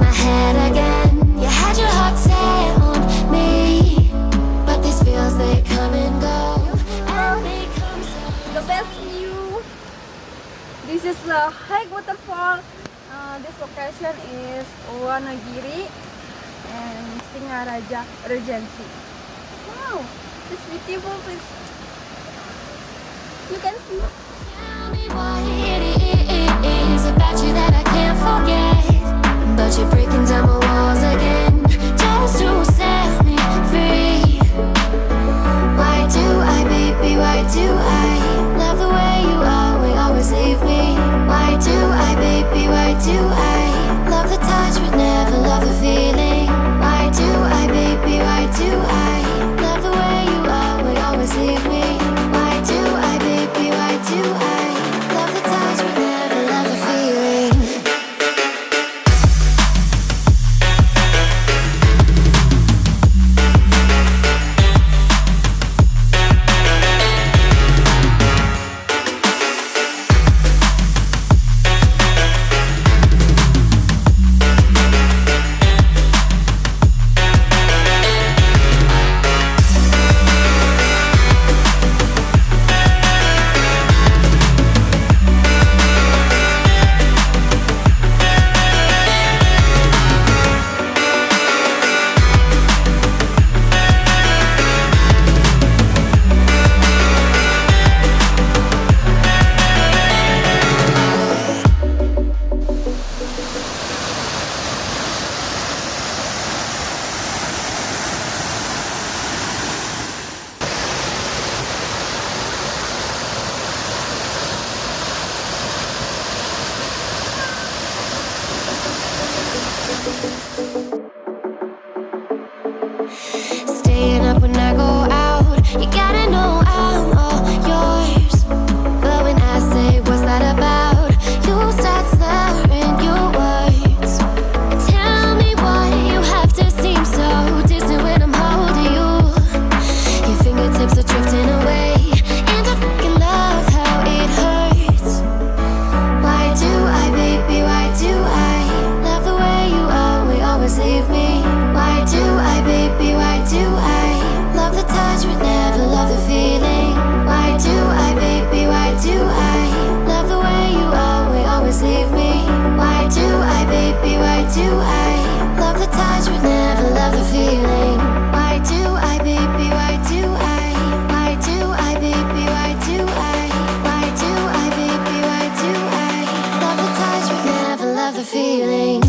my head again. You had your heart set on me, but these feels, they come and go, and they come so. The best view. This is the high waterfall. This location is Wanagiri and Singaraja Regency. Wow, this beautiful place. You can see. Tell me what it is about you that I can't forget, but you're breaking down my walls again, just to set me free. Why do I, baby, why do I love the way you always leave me? Why do I, baby, why do I love the touch but never love the feeling? Why do I, baby, why do I love the way you always leave me? Why do I, baby, why do I love the touch but never love the feeling? Staying up when I go out, you gotta know I'm all yours. But when I say what's that about, you start slurring your words. Tell me why you have to seem so distant when I'm holding you. Your fingertips are drifting away, and I fucking love how it hurts. Why do I, baby, why do I love the way you always leave me? Why do I, baby, why do I love the touch but never love the feeling? Why do I, baby, why do I love the way you always leave me? Why do I, baby, why do I love the touch but never love the feeling? Why do I, baby, why do I? Why do I, baby, why do I? Why do I, baby, why do I love the touch but never love the feeling?